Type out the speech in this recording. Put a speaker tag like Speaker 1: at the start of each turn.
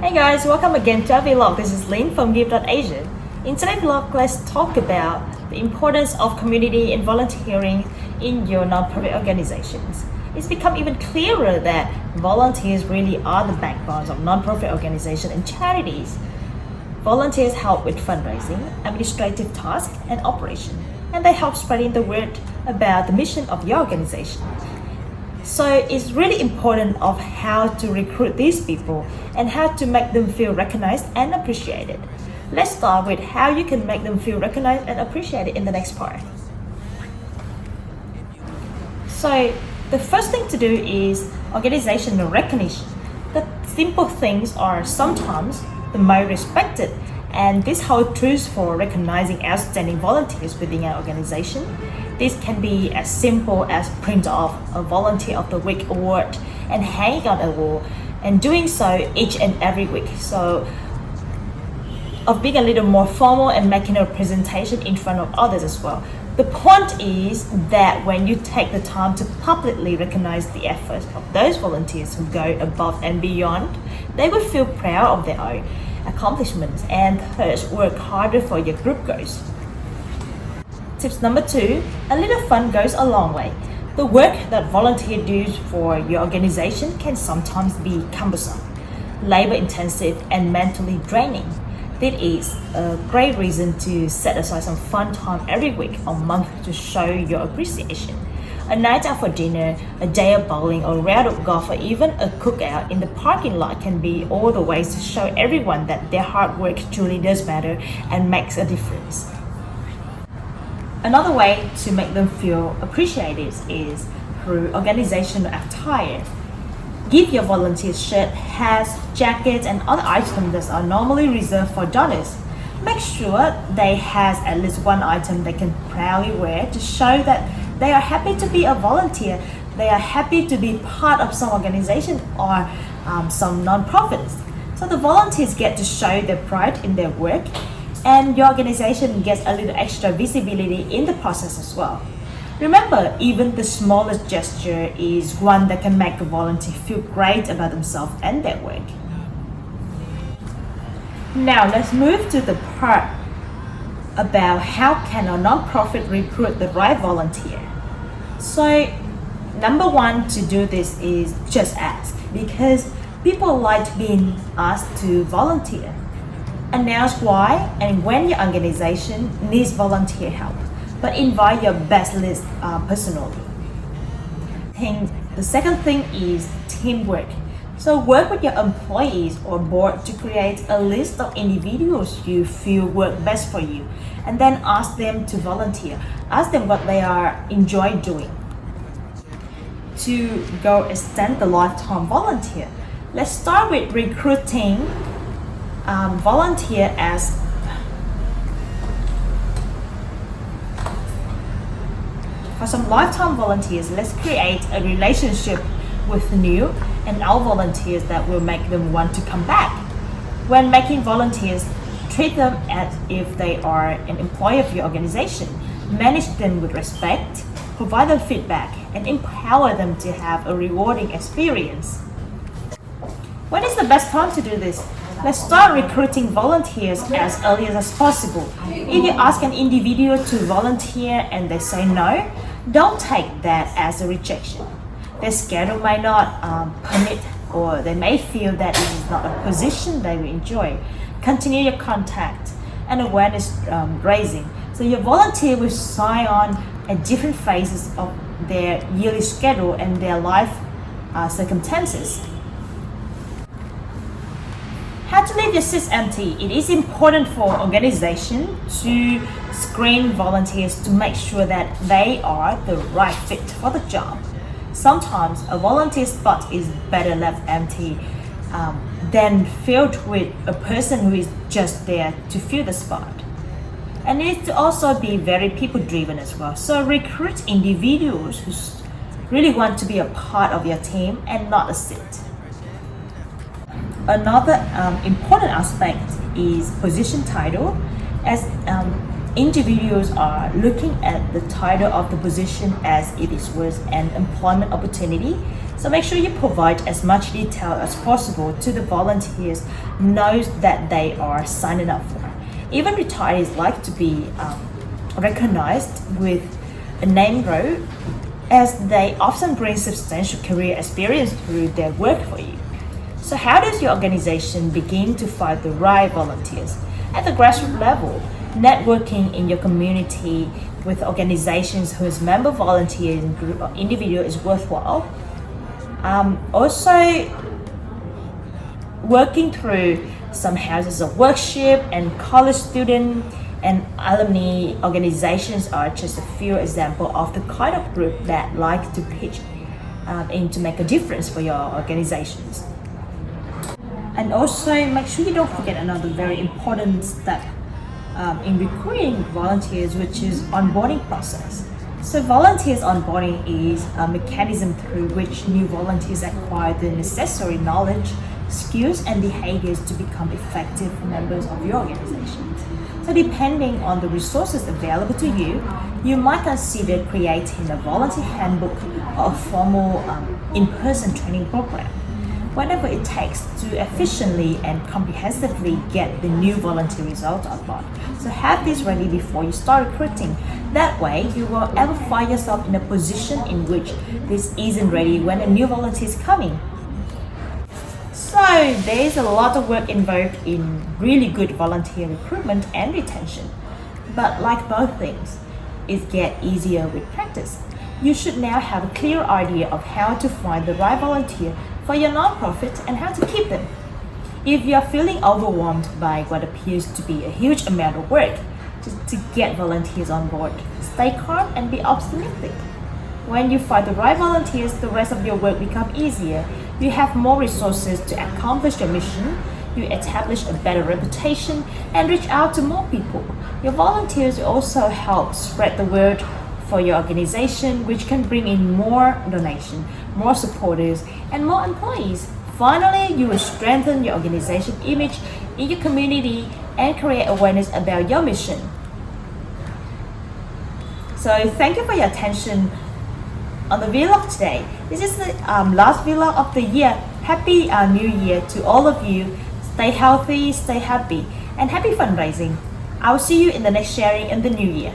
Speaker 1: Hey guys, welcome again to our vlog. This is Lynn from give.asia. In today's vlog, let's talk about the importance of community and volunteering in your nonprofit organizations. It's become even clearer that volunteers really are the backbones of nonprofit organizations and charities. Volunteers help with fundraising, administrative tasks, and operation, and they help spreading the word about the mission of your organization. So it's really important of how to recruit these people and how to make them feel recognized and appreciated. Let's start with how you can make them feel recognized and appreciated in the next part. So the first thing to do is organizational recognition. The simple things are sometimes the most respected, and this holds true for recognizing outstanding volunteers within our organization. This can be as simple as print off a Volunteer of the Week award and hang on a wall, and doing so each and every week. So of being a little more formal and making a presentation in front of others as well. The point is that when you take the time to publicly recognize the efforts of those volunteers who go above and beyond, they will feel proud of their own accomplishments and thus work harder for your group goals. Tips number 2, a little fun goes a long way. The work that volunteers do for your organization can sometimes be cumbersome, labor-intensive, and mentally draining. That is a great reason to set aside some fun time every week or month to show your appreciation. A night out for dinner, a day of bowling or round of golf, or even a cookout in the parking lot can be all the ways to show everyone that their hard work truly does matter and makes a difference. Another way to make them feel appreciated is through organizational attire. Give your volunteers shirts, hats, jackets, and other items that are normally reserved for donors. Make sure they have at least one item they can proudly wear to show that they are happy to be a volunteer, they are happy to be part of some organization or some non-profits. So the volunteers get to show their pride in their work, and your organization gets a little extra visibility in the process as well. Remember, even the smallest gesture is one that can make a volunteer feel great about themselves and their work. Now let's move to the part about how can a nonprofit recruit the right volunteer. So number 1 to do this is just ask, because people like being asked to volunteer. Announce why and when your organization needs volunteer help, but invite your best list personally. The second thing is teamwork. So work with your employees or board to create a list of individuals you feel work best for you, and then ask them to volunteer. Ask them what they are enjoy doing. To go extend the lifetime volunteer, let's start with recruiting volunteer as for some lifetime volunteers. Let's create a relationship with new and old volunteers that will make them want to come back. When making volunteers, treat them as if they are an employee of your organization. Manage them with respect, provide them feedback, and empower them to have a rewarding experience. When is the best time to do this? Let's start recruiting volunteers as early as possible. If you ask an individual to volunteer and they say no, don't take that as a rejection. Their schedule might not permit, or they may feel that it is not a position they will enjoy. Continue your contact and awareness raising, so your volunteer will sign on at different phases of their yearly schedule and their life circumstances. How to leave your seats empty. It is important for organization to screen volunteers to make sure that they are the right fit for the job. Sometimes a volunteer spot is better left empty than filled with a person who is just there to fill the spot. And it needs to also be very people-driven as well. So recruit individuals who really want to be a part of your team and not a seat. Another important aspect is position title. As individuals are looking at the title of the position as if it was an employment opportunity, So make sure you provide as much detail as possible to the volunteers knows that they are signing up for. Even retirees like to be recognized with a name road, as they often bring substantial career experience through their work for you. So how does your organization begin to find the right volunteers? At the grassroots level, networking in your community with organizations whose member volunteers group or individual is worthwhile. Also, working through some houses of worship and college student and alumni organizations are just a few examples of the kind of group that like to pitch in to make a difference for your organizations. And also make sure you don't forget another very important step in recruiting volunteers, which is onboarding process. So volunteers onboarding is a mechanism through which new volunteers acquire the necessary knowledge, skills and behaviors to become effective members of your organization. So depending on the resources available to you, you might consider creating a volunteer handbook or a formal in-person training program, whatever it takes to efficiently and comprehensively get the new volunteer results on board. So have this ready before you start recruiting. That way, you won't ever find yourself in a position in which this isn't ready when a new volunteer is coming. So there's a lot of work involved in really good volunteer recruitment and retention. But like both things, it gets easier with practice. You should now have a clear idea of how to find the right volunteer for your nonprofit and how to keep them. If you are feeling overwhelmed by what appears to be a huge amount of work to get volunteers on board, stay calm and be optimistic. When you find the right volunteers, the rest of your work becomes easier. You have more resources to accomplish your mission, you establish a better reputation, and reach out to more people. Your volunteers also help spread the word for your organization, which can bring in more donation, more supporters, and more employees. Finally, you will strengthen your organization image in your community and create awareness about your mission. So thank you for your attention on the vlog today. This is the last vlog of the year. Happy New Year to all of you. Stay healthy, stay happy, and happy fundraising. I will see you in the next sharing in the new year.